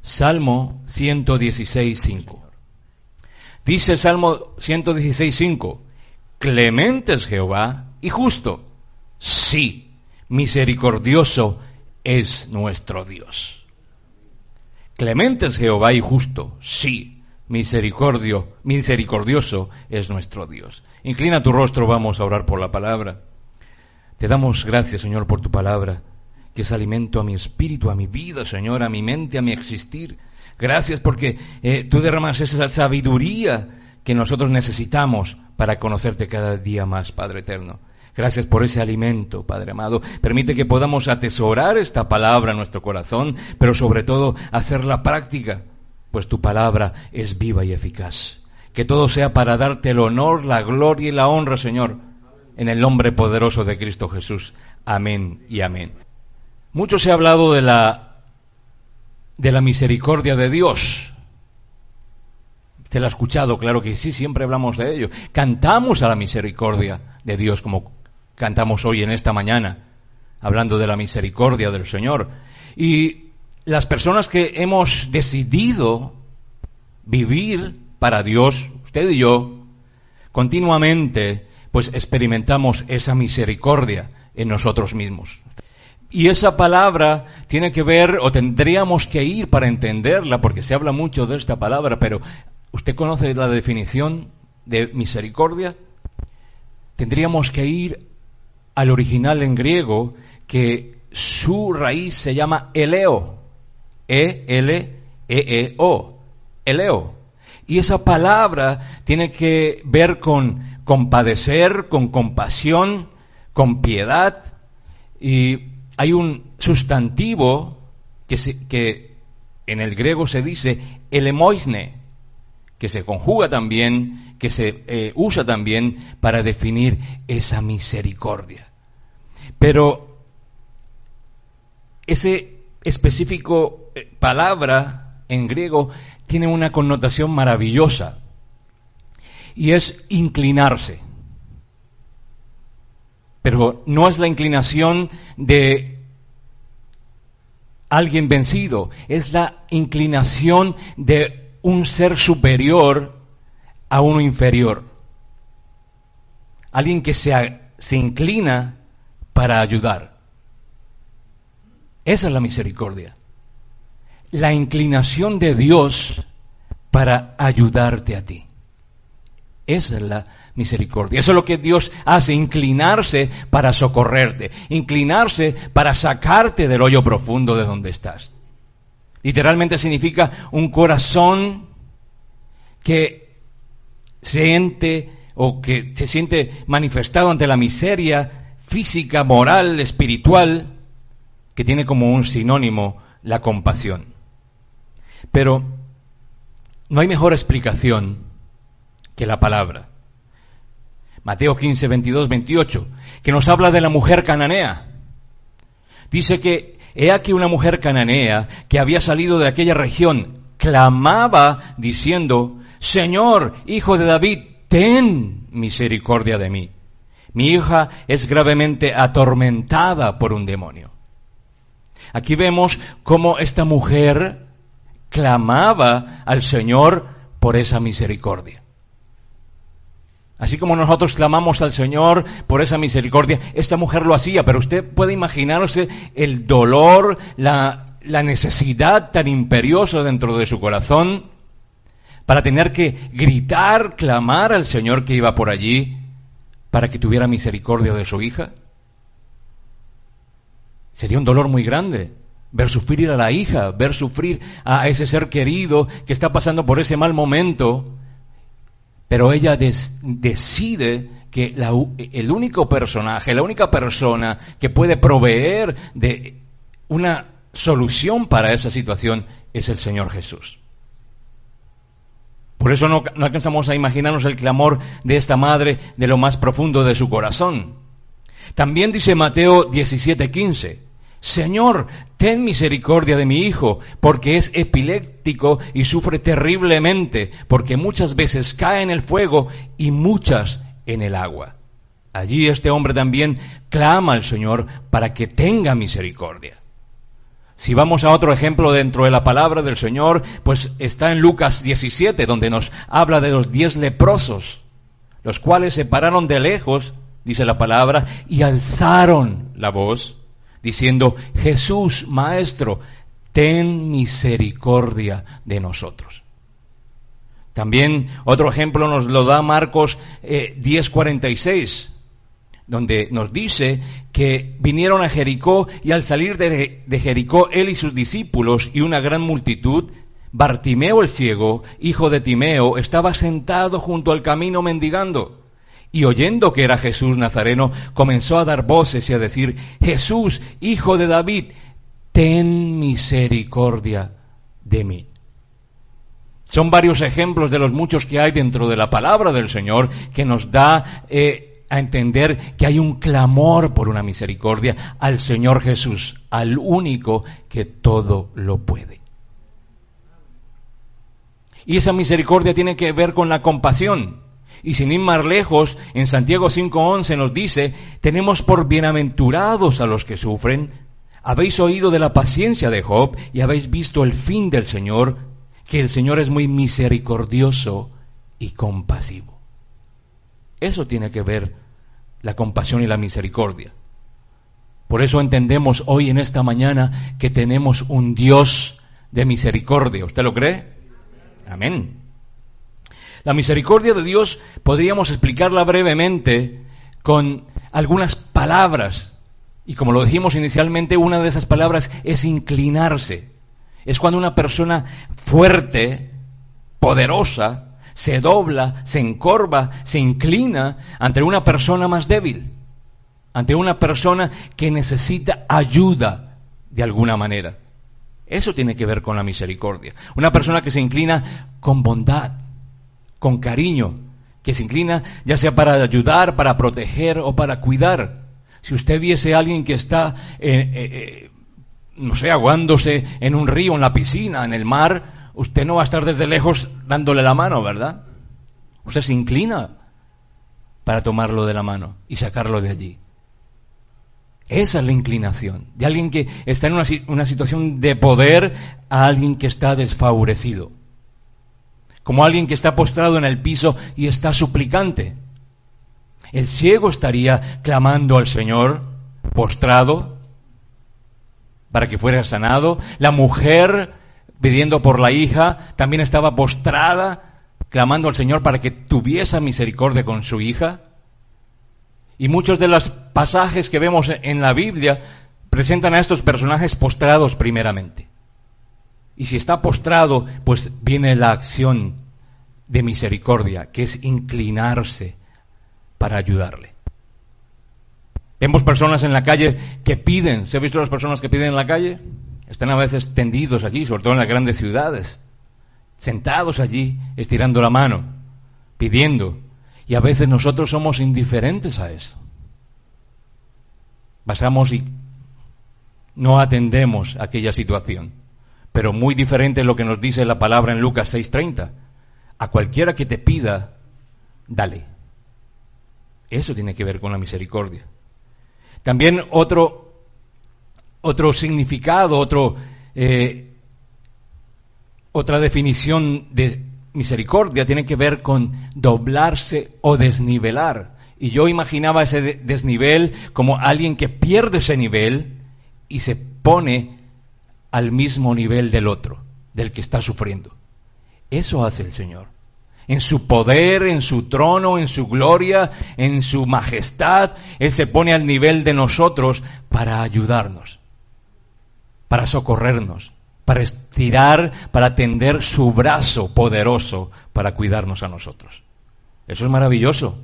Salmo 116:5. Dice el Salmo 116:5, clemente es Jehová y justo. Sí, misericordioso es nuestro Dios. Clemente es Jehová y justo. Sí, misericordioso es nuestro Dios. Inclina tu rostro, vamos a orar por la palabra. Te damos gracias, Señor, por tu palabra, que es alimento a mi espíritu, a mi vida, Señor, a mi mente, a mi existir. Gracias porque tú derramas esa sabiduría que nosotros necesitamos para conocerte cada día más, Padre eterno. Gracias por ese alimento, Padre amado. Permite que podamos atesorar esta palabra en nuestro corazón, pero sobre todo hacerla práctica, pues tu palabra es viva y eficaz. Que todo sea para darte el honor, la gloria y la honra, Señor, en el nombre poderoso de Cristo Jesús. Amén y amén. Mucho se ha hablado de la misericordia de Dios. ¿Te la ha escuchado? Claro que sí, siempre hablamos de ello. Cantamos a la misericordia de Dios como cantamos hoy en esta mañana, hablando de la misericordia del Señor. Y las personas que hemos decidido vivir para Dios, usted y yo, continuamente, pues experimentamos esa misericordia en nosotros mismos. Y esa palabra tiene que ver, o tendríamos que ir para entenderla, porque se habla mucho de esta palabra, pero ¿usted conoce la definición de misericordia? Tendríamos que ir al original en griego, que su raíz se llama eleo, E-L-E-E-O, eleo. Y esa palabra tiene que ver con compadecer, con compasión, con piedad. Y hay un sustantivo que en el griego se dice elemoisne, que se conjuga también, que se usa también para definir esa misericordia. Pero ese específico palabra en griego tiene una connotación maravillosa, y es inclinarse. Pero no es la inclinación de alguien vencido, es la inclinación de un ser superior a uno inferior. Alguien que se inclina para ayudar. Esa es la misericordia. La inclinación de Dios para ayudarte a ti. Esa es la misericordia. Eso es lo que Dios hace, inclinarse para socorrerte, inclinarse para sacarte del hoyo profundo de donde estás. Literalmente significa un corazón que siente o que se siente manifestado ante la miseria física, moral, espiritual, que tiene como un sinónimo la compasión. Pero no hay mejor explicación que la palabra. Mateo 15, 22, 28, que nos habla de la mujer cananea. Dice que he aquí una mujer cananea que había salido de aquella región, clamaba diciendo, Señor, hijo de David, ten misericordia de mí. Mi hija es gravemente atormentada por un demonio. Aquí vemos cómo esta mujer clamaba al Señor por esa misericordia. Así como nosotros clamamos al Señor por esa misericordia, esta mujer lo hacía, pero usted puede imaginarse el dolor, la necesidad tan imperiosa dentro de su corazón para tener que gritar, clamar al Señor que iba por allí para que tuviera misericordia de su hija. Sería un dolor muy grande ver sufrir a la hija, ver sufrir a ese ser querido que está pasando por ese mal momento. Pero ella decide que el único personaje, la única persona que puede proveer de una solución para esa situación es el Señor Jesús. Por eso no alcanzamos a imaginarnos el clamor de esta madre de lo más profundo de su corazón. También dice Mateo 17:15, Señor, ten misericordia de mi hijo, porque es epiléptico y sufre terriblemente, porque muchas veces cae en el fuego y muchas en el agua. Allí este hombre también clama al Señor para que tenga misericordia. Si vamos a otro ejemplo dentro de la palabra del Señor, pues está en Lucas 17, donde nos habla de los 10 leprosos, los cuales se pararon de lejos, dice la palabra, y alzaron la voz, diciendo: Jesús, Maestro, ten misericordia de nosotros. También otro ejemplo nos lo da Marcos 10:46, donde nos dice que vinieron a Jericó y al salir de Jericó él y sus discípulos y una gran multitud, Bartimeo el ciego, hijo de Timeo, estaba sentado junto al camino mendigando. Y oyendo que era Jesús Nazareno, comenzó a dar voces y a decir: Jesús, hijo de David, ten misericordia de mí. Son varios ejemplos de los muchos que hay dentro de la palabra del Señor que nos da a entender que hay un clamor por una misericordia al Señor Jesús, al único que todo lo puede. Y esa misericordia tiene que ver con la compasión. Y sin ir más lejos, en Santiago 5:11 nos dice: tenemos por bienaventurados a los que sufren. Habéis oído de la paciencia de Job y habéis visto el fin del Señor, que el Señor es muy misericordioso y compasivo. Eso tiene que ver la compasión y la misericordia. Por eso entendemos hoy en esta mañana que tenemos un Dios de misericordia. ¿Usted lo cree? Amén. La misericordia de Dios podríamos explicarla brevemente con algunas palabras. Y como lo dijimos inicialmente, una de esas palabras es inclinarse. Es cuando una persona fuerte, poderosa, se dobla, se encorva, se inclina ante una persona más débil, ante una persona que necesita ayuda de alguna manera. Eso tiene que ver con la misericordia. Una persona que se inclina con bondad, con cariño, que se inclina ya sea para ayudar, para proteger o para cuidar. Si usted viese a alguien que está, aguándose en un río, en la piscina, en el mar, usted no va a estar desde lejos dándole la mano, ¿verdad? Usted se inclina para tomarlo de la mano y sacarlo de allí. Esa es la inclinación de alguien que está en una situación de poder a alguien que está desfavorecido. Como alguien que está postrado en el piso y está suplicante. El ciego estaría clamando al Señor, postrado, para que fuera sanado. La mujer, pidiendo por la hija, también estaba postrada, clamando al Señor para que tuviese misericordia con su hija. Y muchos de los pasajes que vemos en la Biblia presentan a estos personajes postrados primeramente. Y si está postrado, pues viene la acción de misericordia, que es inclinarse para ayudarle. Vemos personas en la calle que piden. ¿Se ha visto las personas que piden en la calle? Están a veces tendidos allí, sobre todo en las grandes ciudades, sentados allí, estirando la mano, pidiendo. Y a veces nosotros somos indiferentes a eso. Pasamos y no atendemos aquella situación. Pero muy diferente es lo que nos dice la palabra en Lucas 6:30. A cualquiera que te pida, dale. Eso tiene que ver con la misericordia. También otro significado, otra definición de misericordia tiene que ver con doblarse o desnivelar. Y yo imaginaba ese desnivel como alguien que pierde ese nivel y se pone al mismo nivel del otro, del que está sufriendo. Eso hace el Señor. En su poder, en su trono, en su gloria, en su majestad, Él se pone al nivel de nosotros para ayudarnos, para socorrernos, para estirar, para tender su brazo poderoso para cuidarnos a nosotros. Eso es maravilloso.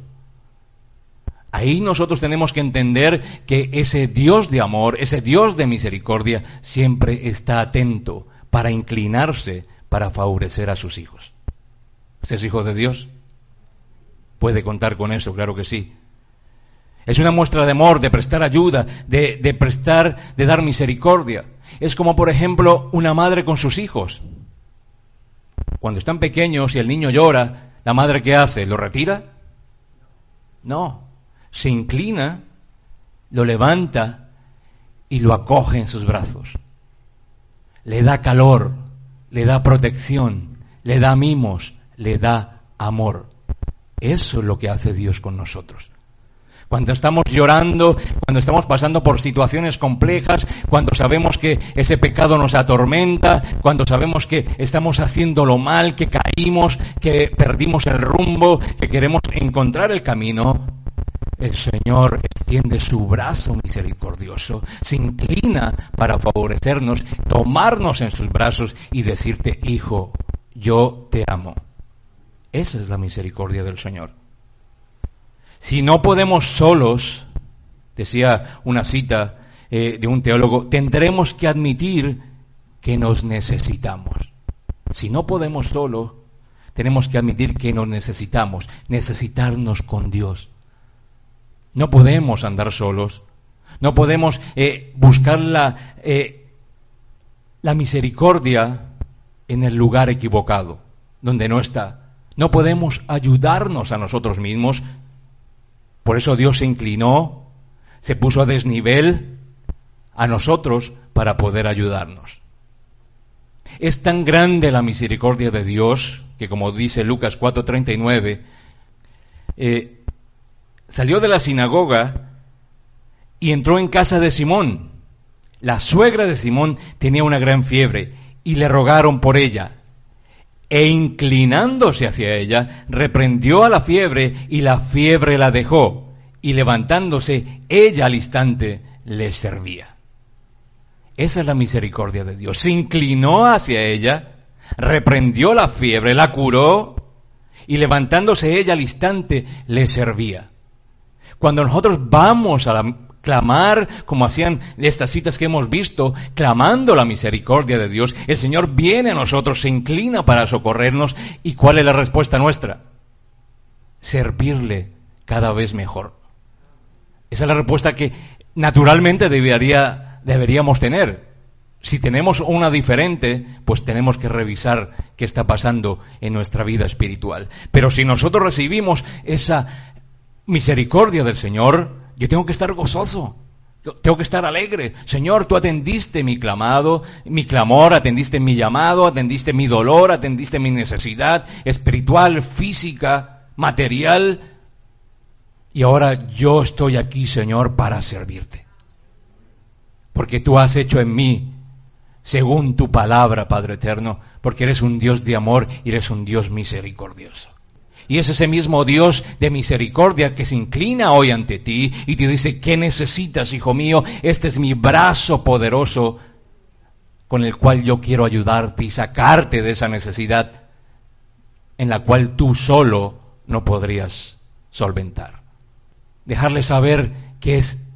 Ahí nosotros tenemos que entender que ese Dios de amor, ese Dios de misericordia, siempre está atento para inclinarse, para favorecer a sus hijos. ¿Usted es hijo de Dios? Puede contar con eso, claro que sí. Es una muestra de amor, de prestar ayuda, de dar misericordia. Es como, por ejemplo, una madre con sus hijos. Cuando están pequeños y el niño llora, ¿la madre qué hace? ¿Lo retira? No. Se inclina, lo levanta y lo acoge en sus brazos. le da calor, le da protección, le da mimos, le da amor. Eso es lo que hace Dios con nosotros. Cuando estamos llorando, cuando estamos pasando por situaciones complejas, cuando sabemos que ese pecado nos atormenta, cuando sabemos que estamos haciéndolo mal, que caímos, que perdimos el rumbo, que queremos encontrar el camino, el Señor extiende su brazo misericordioso, se inclina para favorecernos, tomarnos en sus brazos y decirte, hijo, yo te amo. Esa es la misericordia del Señor. Si no podemos solos, decía una cita de un teólogo, tendremos que admitir que nos necesitamos. Si no podemos solos, tenemos que admitir que nos necesitamos, necesitarnos con Dios. No podemos andar solos, no podemos buscar la misericordia en el lugar equivocado, donde no está. No podemos ayudarnos a nosotros mismos. Por eso Dios se inclinó, se puso a desnivel a nosotros para poder ayudarnos. Es tan grande la misericordia de Dios que, como dice Lucas 4:39, salió de la sinagoga y entró en casa de Simón. La suegra de Simón tenía una gran fiebre y le rogaron por ella. E inclinándose hacia ella, reprendió a la fiebre y la fiebre la dejó. Y levantándose, ella al instante le servía. Esa es la misericordia de Dios. Se inclinó hacia ella, reprendió la fiebre, la curó y levantándose ella al instante le servía. Cuando nosotros vamos a clamar, como hacían estas citas que hemos visto, clamando la misericordia de Dios, el Señor viene a nosotros, se inclina para socorrernos. ¿Y cuál es la respuesta nuestra? Servirle cada vez mejor. Esa es la respuesta que naturalmente deberíamos tener. Si tenemos una diferente, pues tenemos que revisar qué está pasando en nuestra vida espiritual. Pero si nosotros recibimos esa misericordia del Señor, yo tengo que estar gozoso, tengo que estar alegre. Señor, tú atendiste mi clamor, atendiste mi llamado, atendiste mi dolor, atendiste mi necesidad espiritual, física, material. Y ahora yo estoy aquí, Señor, para servirte. Porque tú has hecho en mí, según tu palabra, Padre eterno, porque eres un Dios de amor y eres un Dios misericordioso. Y es ese mismo Dios de misericordia que se inclina hoy ante ti y te dice, ¿qué necesitas, hijo mío? Este es mi brazo poderoso con el cual yo quiero ayudarte y sacarte de esa necesidad en la cual tú solo no podrías solventar. Dejarle saber que es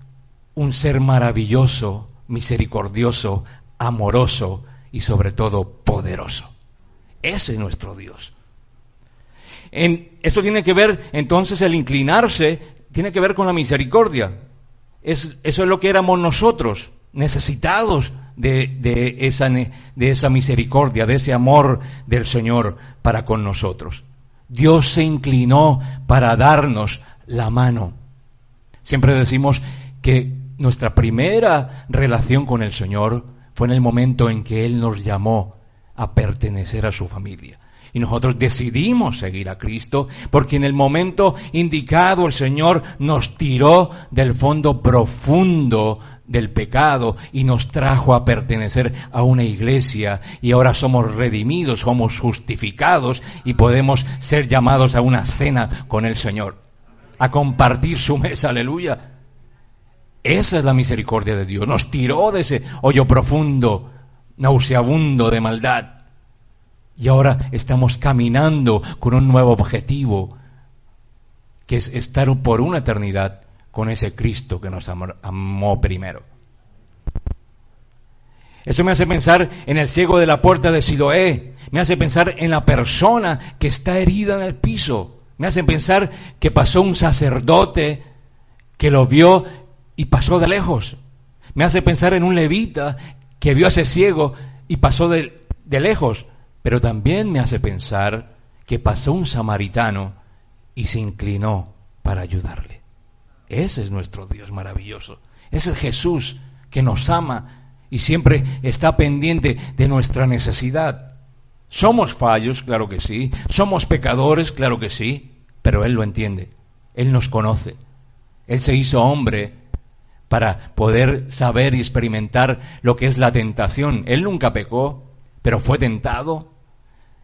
un ser maravilloso, misericordioso, amoroso y sobre todo poderoso. Ese es nuestro Dios. Esto tiene que ver, entonces, el inclinarse, tiene que ver con la misericordia. Eso es lo que éramos nosotros, necesitados de esa misericordia, de ese amor del Señor para con nosotros. Dios se inclinó para darnos la mano. Siempre decimos que nuestra primera relación con el Señor fue en el momento en que Él nos llamó a pertenecer a su familia. Y nosotros decidimos seguir a Cristo porque en el momento indicado el Señor nos tiró del fondo profundo del pecado y nos trajo a pertenecer a una iglesia y ahora somos redimidos, somos justificados y podemos ser llamados a una cena con el Señor, a compartir su mesa, aleluya. Esa es la misericordia de Dios. Nos tiró de ese hoyo profundo, nauseabundo de maldad. Y ahora estamos caminando con un nuevo objetivo, que es estar por una eternidad con ese Cristo que nos amó primero. Eso me hace pensar en el ciego de la puerta de Siloé, me hace pensar en la persona que está herida en el piso, me hace pensar que pasó un sacerdote que lo vio y pasó de lejos, me hace pensar en un levita que vio a ese ciego y pasó de lejos. Pero también me hace pensar que pasó un samaritano y se inclinó para ayudarle. Ese es nuestro Dios maravilloso. Ese es Jesús que nos ama y siempre está pendiente de nuestra necesidad. Somos fallos, claro que sí. Somos pecadores, claro que sí. Pero Él lo entiende. Él nos conoce. Él se hizo hombre para poder saber y experimentar lo que es la tentación. Él nunca pecó, pero fue tentado.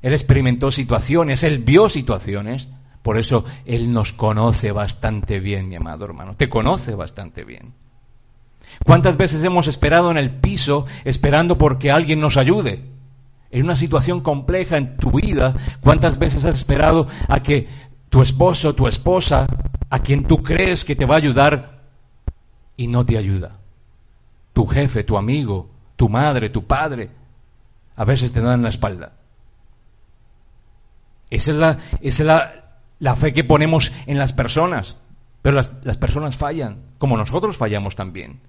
Él experimentó situaciones, Él vio situaciones. Por eso Él nos conoce bastante bien, mi amado hermano. Te conoce bastante bien. ¿Cuántas veces hemos esperado en el piso esperando porque alguien nos ayude? En una situación compleja en tu vida, ¿cuántas veces has esperado a que tu esposo, tu esposa, a quien tú crees que te va a ayudar y no te ayuda? Tu jefe, tu amigo, tu madre, tu padre, a veces te dan la espalda. Esa es la fe que ponemos en las personas, pero las personas fallan, como nosotros fallamos también.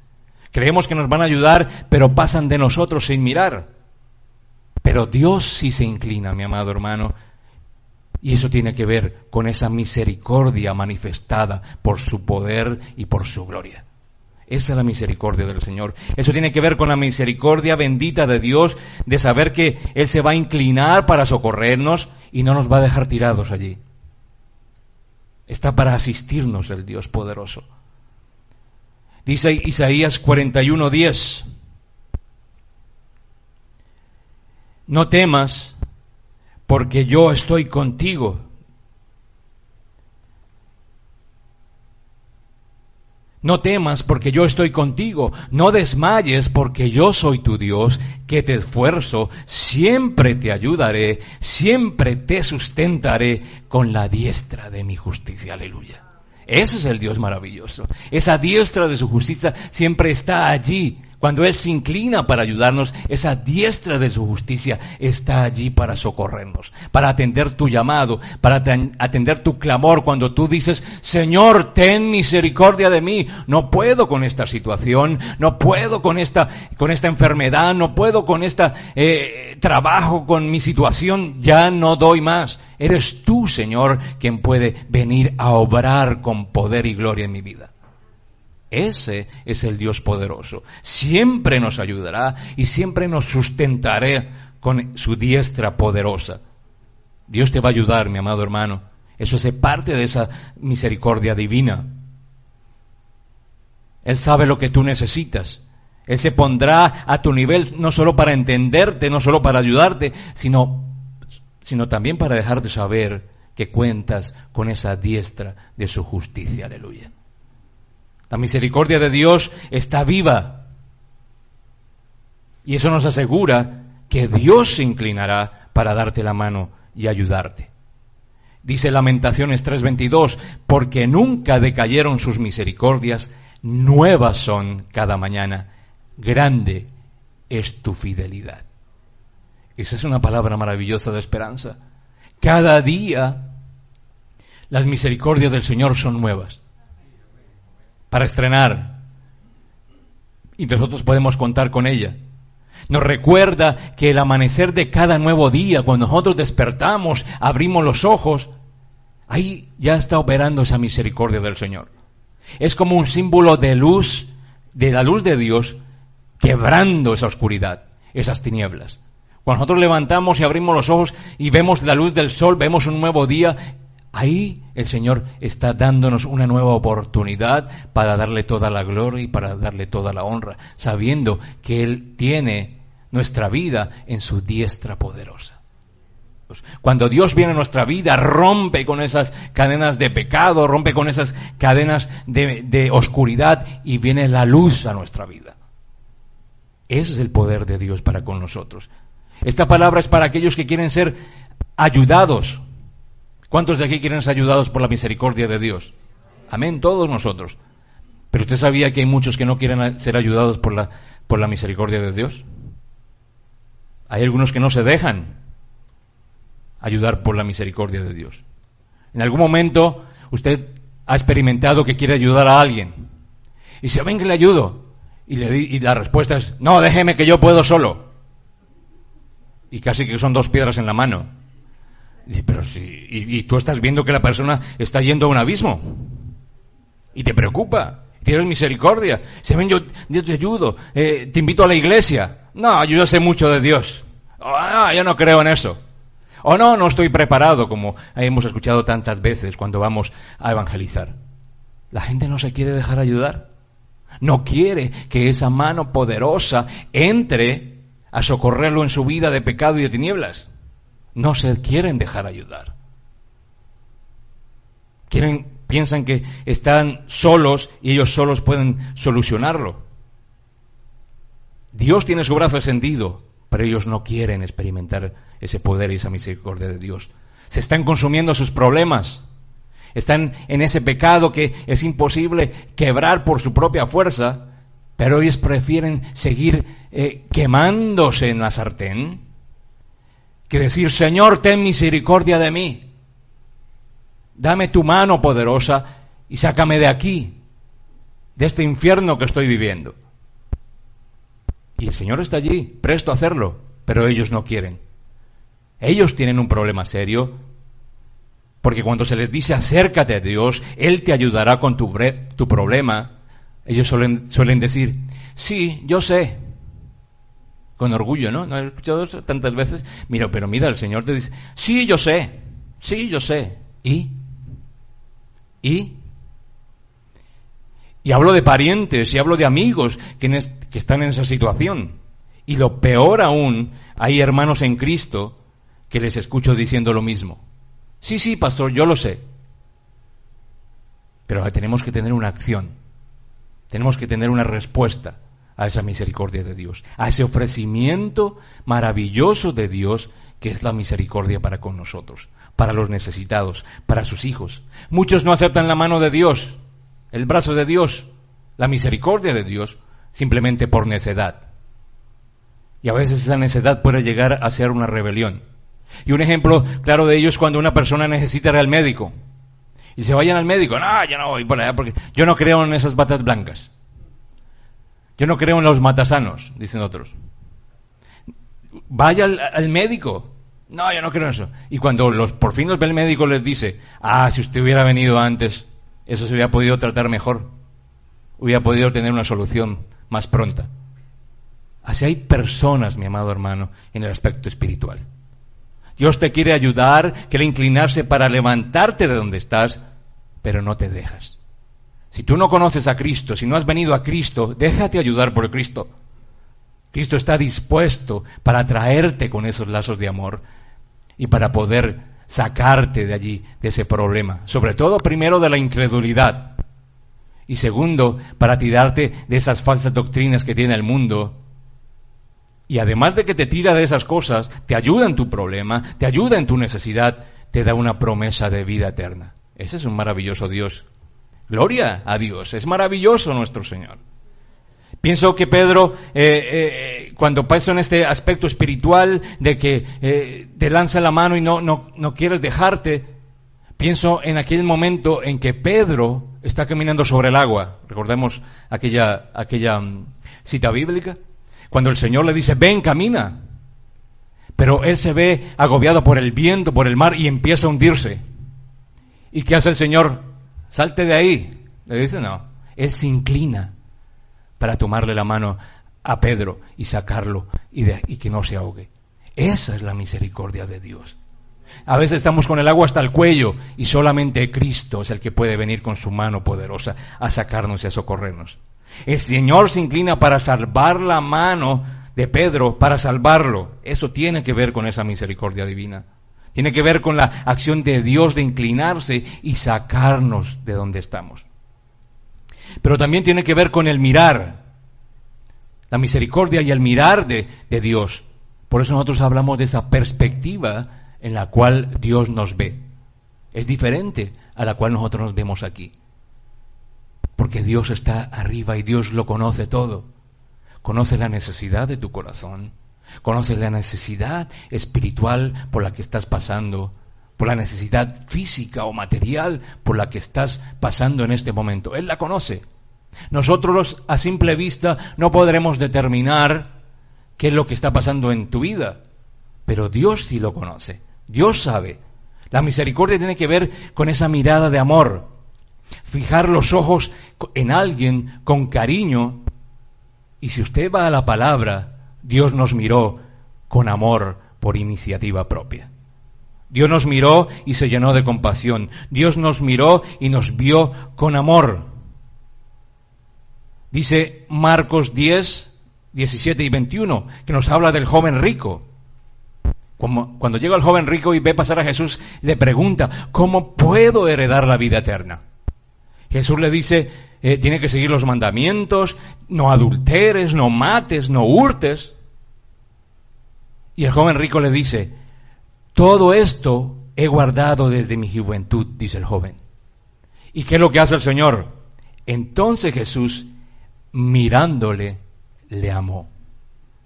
Creemos que nos van a ayudar, pero pasan de nosotros sin mirar. Pero Dios sí se inclina, mi amado hermano, y eso tiene que ver con esa misericordia manifestada por su poder y por su gloria. Esa es la misericordia del Señor. Eso tiene que ver con la misericordia bendita de Dios, de saber que Él se va a inclinar para socorrernos y no nos va a dejar tirados allí. Está para asistirnos el Dios poderoso. Dice Isaías 41:10. No temas, porque yo estoy contigo. No temas, porque yo estoy contigo. No desmayes, porque yo soy tu Dios, que te esfuerzo. Siempre te ayudaré, siempre te sustentaré con la diestra de mi justicia. Aleluya. Ese es el Dios maravilloso. Esa diestra de su justicia siempre está allí. Cuando Él se inclina para ayudarnos, esa diestra de su justicia está allí para socorrernos, para atender tu llamado, para atender tu clamor cuando tú dices, Señor, ten misericordia de mí. No puedo con esta situación, no puedo con esta enfermedad, no puedo con este trabajo, con mi situación, ya no doy más. Eres tú, Señor, quien puede venir a obrar con poder y gloria en mi vida. Ese es el Dios poderoso. Siempre nos ayudará y siempre nos sustentará con su diestra poderosa. Dios te va a ayudar, mi amado hermano. Eso hace parte de esa misericordia divina. Él sabe lo que tú necesitas. Él se pondrá a tu nivel no solo para entenderte, no solo para ayudarte, sino también para dejarte saber que cuentas con esa diestra de su justicia. Aleluya. La misericordia de Dios está viva. Y eso nos asegura que Dios se inclinará para darte la mano y ayudarte. Dice Lamentaciones 3:22, porque nunca decayeron sus misericordias, nuevas son cada mañana, grande es tu fidelidad. Esa es una palabra maravillosa de esperanza. Cada día las misericordias del Señor son nuevas. Para estrenar, y nosotros podemos contar con ella. Nos recuerda que el amanecer de cada nuevo día, cuando nosotros despertamos, abrimos los ojos, ahí ya está operando esa misericordia del Señor. Es como un símbolo de luz, de la luz de Dios, quebrando esa oscuridad, esas tinieblas. Cuando nosotros levantamos y abrimos los ojos y vemos la luz del sol, vemos un nuevo día, ahí el Señor está dándonos una nueva oportunidad para darle toda la gloria y para darle toda la honra, sabiendo que Él tiene nuestra vida en su diestra poderosa. Cuando Dios viene a nuestra vida, rompe con esas cadenas de pecado, rompe con esas cadenas de oscuridad y viene la luz a nuestra vida. Ese es el poder de Dios para con nosotros. Esta palabra es para aquellos que quieren ser ayudados. ¿Cuántos de aquí quieren ser ayudados por la misericordia de Dios? Amén, todos nosotros. Pero usted sabía que hay muchos que no quieren ser ayudados por la misericordia de Dios. Hay algunos que no se dejan ayudar por la misericordia de Dios. En algún momento usted ha experimentado que quiere ayudar a alguien y dice, ven que le ayudo, y la respuesta es, no, déjeme que yo puedo solo, y casi que son dos piedras en la mano. Y dice, pero y tú estás viendo que la persona está yendo a un abismo y te preocupa. ¿Tienes misericordia? Si ven, yo te ayudo, te invito a la iglesia. No, yo ya sé mucho de Dios. Yo no creo en eso. O no estoy preparado, como hemos escuchado tantas veces cuando vamos a evangelizar. La gente no se quiere dejar ayudar. No quiere que esa mano poderosa entre a socorrerlo en su vida de pecado y de tinieblas. No se quieren dejar ayudar. Piensan que están solos y ellos solos pueden solucionarlo. Dios tiene su brazo extendido, pero ellos no quieren experimentar ese poder y esa misericordia de Dios. Se están consumiendo sus problemas. Están en ese pecado que es imposible quebrar por su propia fuerza, pero ellos prefieren seguir quemándose en la sartén que decir: Señor, ten misericordia de mí. Dame tu mano poderosa y sácame de aquí, de este infierno que estoy viviendo. Y el Señor está allí, presto a hacerlo, pero ellos no quieren. Ellos tienen un problema serio, porque cuando se les dice acércate a Dios, Él te ayudará con tu problema, ellos suelen decir: sí, yo sé. Con orgullo, ¿no? ¿No he escuchado eso tantas veces? Pero mira, el Señor te dice: sí, yo sé. Y hablo de parientes y hablo de amigos que están en esa situación. Y lo peor aún, hay hermanos en Cristo que les escucho diciendo lo mismo. Sí, pastor, yo lo sé. Pero tenemos que tener una acción. Tenemos que tener una respuesta a esa misericordia de Dios, a ese ofrecimiento maravilloso de Dios que es la misericordia para con nosotros, para los necesitados, para sus hijos. Muchos no aceptan la mano de Dios, el brazo de Dios, la misericordia de Dios, simplemente por necedad. Y a veces esa necedad puede llegar a ser una rebelión. Y un ejemplo claro de ello es cuando una persona necesita ir al médico. Y se vayan al médico: no, yo no voy por allá porque yo no creo en esas batas blancas. Yo no creo en los matasanos, dicen otros. Vaya al médico. No, yo no creo en eso. Y cuando por fin los ve el médico, les dice: si usted hubiera venido antes, eso se hubiera podido tratar mejor. Hubiera podido tener una solución más pronta. Así hay personas, mi amado hermano, en el aspecto espiritual. Dios te quiere ayudar, quiere inclinarse para levantarte de donde estás, pero no te dejas. Si tú no conoces a Cristo, si no has venido a Cristo, déjate ayudar por Cristo. Cristo está dispuesto para traerte con esos lazos de amor y para poder sacarte de allí, de ese problema. Sobre todo, primero, de la incredulidad. Y segundo, para tirarte de esas falsas doctrinas que tiene el mundo. Y además de que te tira de esas cosas, te ayuda en tu problema, te ayuda en tu necesidad, te da una promesa de vida eterna. Ese es un maravilloso Dios. Gloria a Dios, es maravilloso nuestro Señor. Pienso que Pedro, cuando pasa en este aspecto espiritual de que te lanza la mano y no quieres dejarte, pienso en aquel momento en que Pedro está caminando sobre el agua. Recordemos aquella cita bíblica, cuando el Señor le dice: ven, camina. Pero él se ve agobiado por el viento, por el mar, y empieza a hundirse. ¿Y qué hace el Señor? Salte de ahí. Le dice: no. Él se inclina para tomarle la mano a Pedro y sacarlo y que no se ahogue. Esa es la misericordia de Dios. A veces estamos con el agua hasta el cuello y solamente Cristo es el que puede venir con su mano poderosa a sacarnos y a socorrernos. El Señor se inclina para salvar la mano de Pedro, para salvarlo. Eso tiene que ver con esa misericordia divina. Tiene que ver con la acción de Dios de inclinarse y sacarnos de donde estamos. Pero también tiene que ver con el mirar, la misericordia y el mirar de Dios. Por eso nosotros hablamos de esa perspectiva en la cual Dios nos ve. Es diferente a la cual nosotros nos vemos aquí. Porque Dios está arriba y Dios lo conoce todo. Conoce la necesidad de tu corazón. Conoce la necesidad espiritual por la que estás pasando, por la necesidad física o material por la que estás pasando en este momento. Él la conoce. Nosotros a simple vista no podremos determinar qué es lo que está pasando en tu vida, pero Dios sí lo conoce. Dios sabe. La misericordia tiene que ver con esa mirada de amor. Fijar los ojos en alguien con cariño. Y si usted va a la palabra, Dios nos miró con amor por iniciativa propia. Dios nos miró y se llenó de compasión. Dios nos miró y nos vio con amor. Dice Marcos 10, 17 y 21, que nos habla del joven rico. Cuando llega el joven rico y ve pasar a Jesús, le pregunta, ¿cómo puedo heredar la vida eterna? Jesús le dice, tiene que seguir los mandamientos, no adulteres, no mates, no hurtes. Y el joven rico le dice, todo esto he guardado desde mi juventud, dice el joven. ¿Y qué es lo que hace el Señor? Entonces Jesús, mirándole, le amó.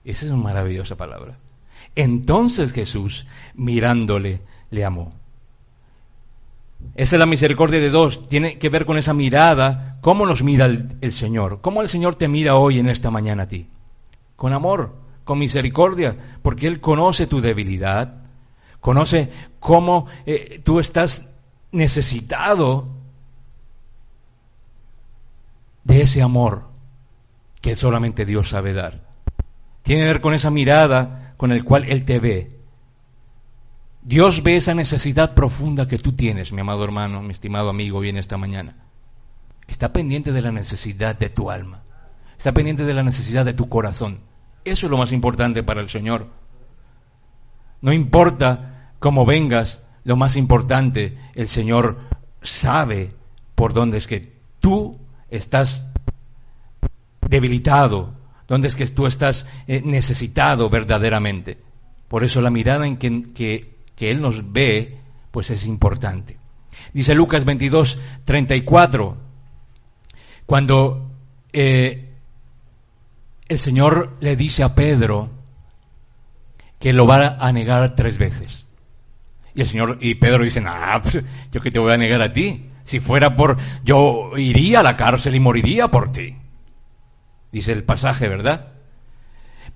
Esa es una maravillosa palabra. Entonces Jesús, mirándole, le amó. Esa es la misericordia de Dios, tiene que ver con esa mirada, cómo nos mira el Señor, cómo el Señor te mira hoy en esta mañana a ti. Con amor, con misericordia, porque Él conoce tu debilidad, conoce cómo tú estás necesitado de ese amor que solamente Dios sabe dar. Tiene que ver con esa mirada con el cual Él te ve. Dios ve esa necesidad profunda que tú tienes, mi amado hermano, mi estimado amigo, hoy en esta mañana. Está pendiente de la necesidad de tu alma. Está pendiente de la necesidad de tu corazón. Eso es lo más importante para el Señor. No importa cómo vengas, lo más importante, el Señor sabe por dónde es que tú estás debilitado, dónde es que tú estás necesitado verdaderamente. Por eso la mirada en que Él nos ve, pues es importante. Dice Lucas 22, 34, cuando el Señor le dice a Pedro que lo va a negar 3 veces. Y Pedro dice, pues, yo que te voy a negar a ti. Si fuera yo iría a la cárcel y moriría por ti. Dice el pasaje, ¿verdad?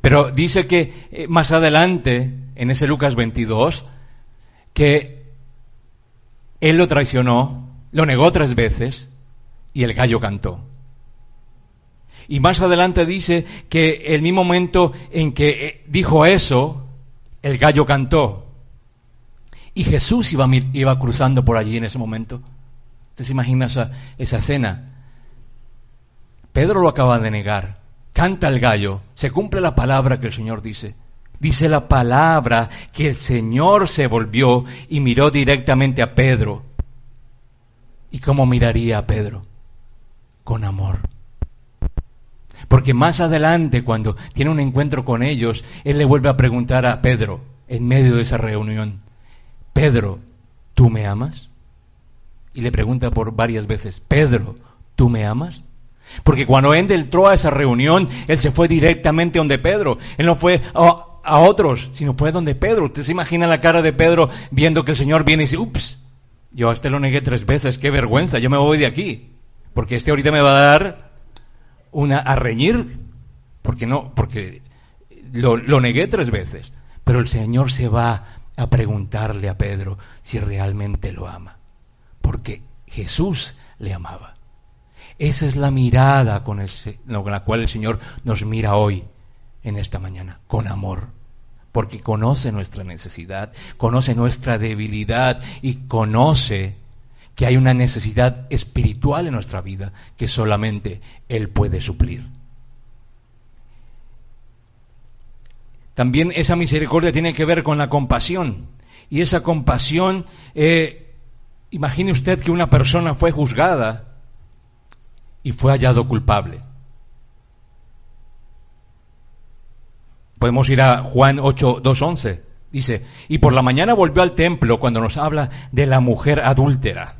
Pero dice que más adelante, en ese Lucas 22, que él lo traicionó, lo negó 3 veces y el gallo cantó. Y más adelante dice que el mismo momento en que dijo eso, el gallo cantó. Y Jesús iba cruzando por allí en ese momento. ¿Usted se imagina esa escena? Pedro lo acaba de negar, canta el gallo, se cumple la palabra que el Señor dice. Dice la palabra que el Señor se volvió y miró directamente a Pedro. ¿Y cómo miraría a Pedro? Con amor. Porque más adelante, cuando tiene un encuentro con ellos, Él le vuelve a preguntar a Pedro, en medio de esa reunión, Pedro, ¿tú me amas? Y le pregunta por varias veces, Pedro, ¿tú me amas? Porque cuando él entró a esa reunión, Él se fue directamente donde Pedro. Él no fue a otros, sino fue donde Pedro. Usted se imagina la cara de Pedro viendo que el Señor viene y dice, ups, yo a este lo negué 3 veces, qué vergüenza, yo me voy de aquí. Porque este ahorita me va a dar a reñir. Porque lo negué 3 veces. Pero el Señor se va a preguntarle a Pedro si realmente lo ama. Porque Jesús le amaba. Esa es la mirada con la cual el Señor nos mira hoy, en esta mañana, con amor. Porque conoce nuestra necesidad, conoce nuestra debilidad y conoce que hay una necesidad espiritual en nuestra vida que solamente Él puede suplir. También esa misericordia tiene que ver con la compasión. Y esa compasión, imagine usted que una persona fue juzgada y fue hallado culpable. Podemos ir a Juan 8, 2, 11. Dice, y por la mañana volvió al templo, cuando nos habla de la mujer adúltera.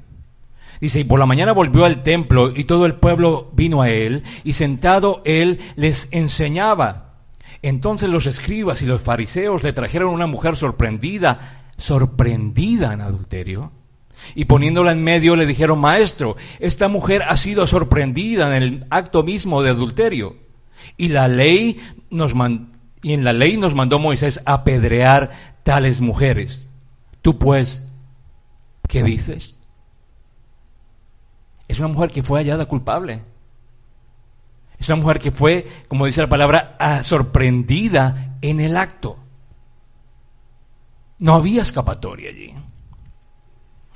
Dice, y por la mañana volvió al templo y todo el pueblo vino a él, y sentado él les enseñaba. Entonces los escribas y los fariseos le trajeron una mujer sorprendida en adulterio. Y poniéndola en medio le dijeron, Maestro, esta mujer ha sido sorprendida en el acto mismo de adulterio. Y en la ley nos mandó Moisés apedrear tales mujeres. Tú pues, ¿qué dices? es una mujer que fue hallada culpable. Es una mujer que fue, como dice la palabra, sorprendida en el acto. No había escapatoria allí.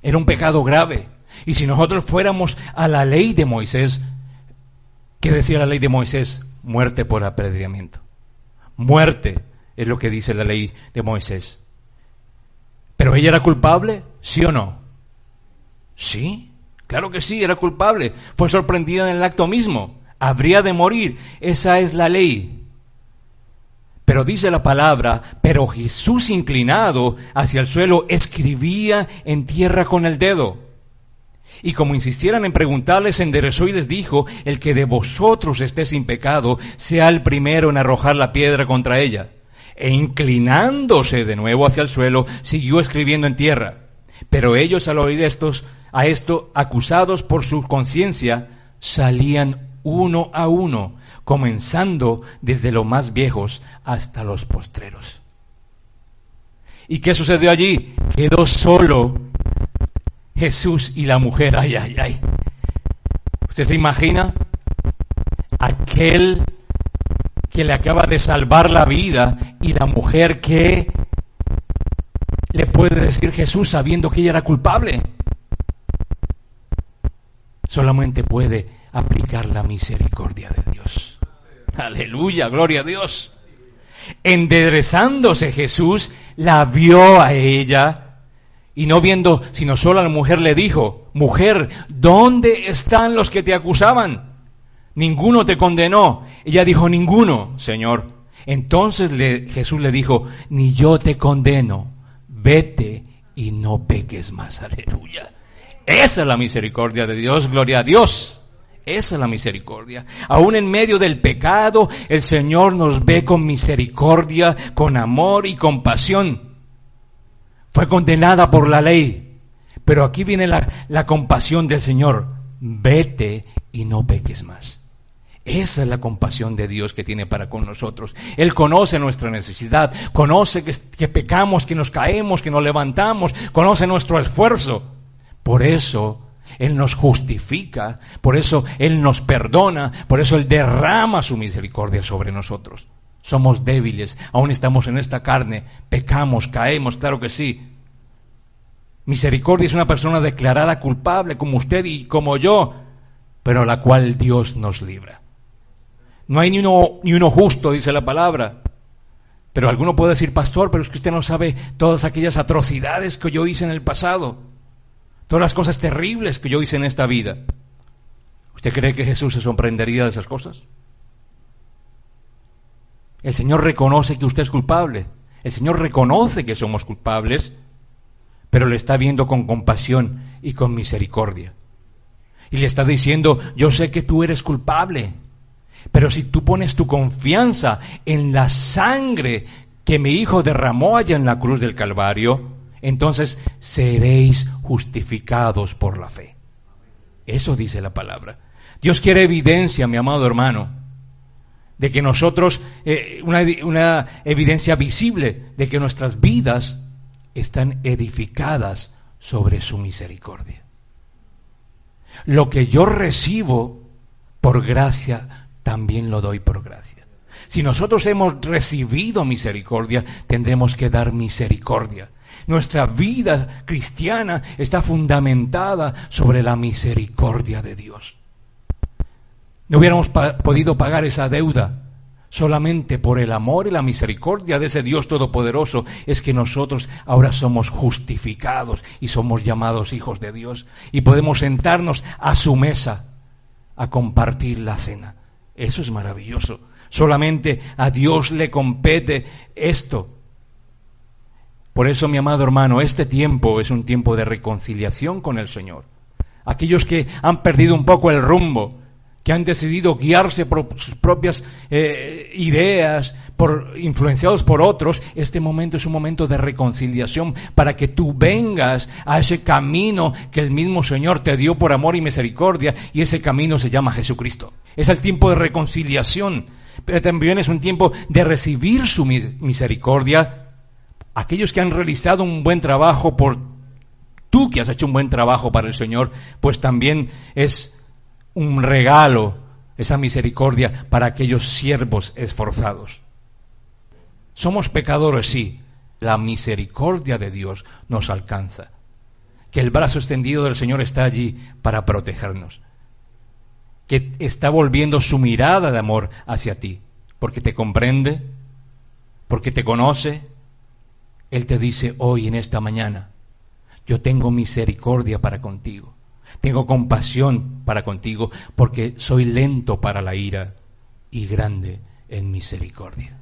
Era un pecado grave. Y si nosotros fuéramos a la ley de Moisés, ¿qué decía la ley de Moisés? Muerte por apedreamiento. Muerte es lo que dice la ley de Moisés. ¿Pero ella era culpable? ¿Sí o no? Sí, claro que sí, era culpable. Fue sorprendida en el acto mismo. Habría de morir. Esa es la ley. Pero dice la palabra, pero Jesús, inclinado hacia el suelo, escribía en tierra con el dedo. Y como insistieran en preguntarle, se enderezó y les dijo: el que de vosotros esté sin pecado, sea el primero en arrojar la piedra contra ella. E inclinándose de nuevo hacia el suelo, siguió escribiendo en tierra. Pero ellos, al oír esto, acusados por su conciencia, salían uno a uno, comenzando desde los más viejos hasta los postreros. ¿Y qué sucedió allí? Quedó solo Jesús y la mujer. Ay, ay, ay. ¿Usted se imagina? Aquel que le acaba de salvar la vida y la mujer que le puede decir Jesús sabiendo que ella era culpable. Solamente puede aplicar la misericordia de Dios. Aleluya, gloria a Dios. Enderezándose Jesús, la vio a ella. Y no viendo, sino solo a la mujer le dijo: mujer, ¿dónde están los que te acusaban? Ninguno te condenó. Ella dijo: ninguno, Señor. Entonces Jesús le dijo: ni yo te condeno. Vete y no peques más. Aleluya. Esa es la misericordia de Dios, gloria a Dios. Esa es la misericordia. Aún en medio del pecado, el Señor nos ve con misericordia, con amor y compasión. Fue condenada por la ley, pero aquí viene la compasión del Señor. Vete y no peques más. Esa es la compasión de Dios que tiene para con nosotros. Él conoce nuestra necesidad, conoce que pecamos, que nos caemos, que nos levantamos, conoce nuestro esfuerzo. Por eso Él nos justifica, por eso Él nos perdona, por eso Él derrama su misericordia sobre nosotros. Somos débiles, aún estamos en esta carne, pecamos, caemos, claro que sí. Misericordia es una persona declarada culpable como usted y como yo, pero a la cual Dios nos libra. No hay ni uno justo, dice la palabra. Pero alguno puede decir: pastor, pero es que usted no sabe todas aquellas atrocidades que yo hice en el pasado, todas las cosas terribles que yo hice en esta vida. ¿Usted cree que Jesús se sorprendería de esas cosas? El Señor reconoce que usted es culpable. El Señor reconoce que somos culpables, pero le está viendo con compasión y con misericordia. Y le está diciendo: yo sé que tú eres culpable, pero si tú pones tu confianza en la sangre que mi Hijo derramó allá en la cruz del Calvario, entonces seréis justificados por la fe. Eso dice la palabra. Dios quiere evidencia, mi amado hermano, de que nosotros, una evidencia visible de que nuestras vidas están edificadas sobre su misericordia. Lo que yo recibo por gracia, también lo doy por gracia. Si nosotros hemos recibido misericordia, tendremos que dar misericordia. Nuestra vida cristiana está fundamentada sobre la misericordia de Dios. No hubiéramos podido pagar esa deuda. Solamente por el amor y la misericordia de ese Dios todopoderoso es que nosotros ahora somos justificados y somos llamados hijos de Dios. Y podemos sentarnos a su mesa a compartir la cena. Eso es maravilloso. Solamente a Dios le compete esto. Por eso, mi amado hermano, este tiempo es un tiempo de reconciliación con el Señor. Aquellos que han perdido un poco el rumbo, que han decidido guiarse por sus propias ideas, influenciados por otros, este momento es un momento de reconciliación para que tú vengas a ese camino que el mismo Señor te dio por amor y misericordia, y ese camino se llama Jesucristo. Es el tiempo de reconciliación, pero también es un tiempo de recibir su misericordia. Aquellos que han realizado un buen trabajo por tú que has hecho un buen trabajo para el Señor, pues también es un regalo esa misericordia para aquellos siervos esforzados. Somos pecadores, sí. La misericordia de Dios nos alcanza. Que el brazo extendido del Señor está allí para protegernos. Que está volviendo su mirada de amor hacia ti, porque te comprende, porque te conoce. Él te dice hoy, en esta mañana, yo tengo misericordia para contigo, tengo compasión para contigo, porque soy lento para la ira y grande en misericordia.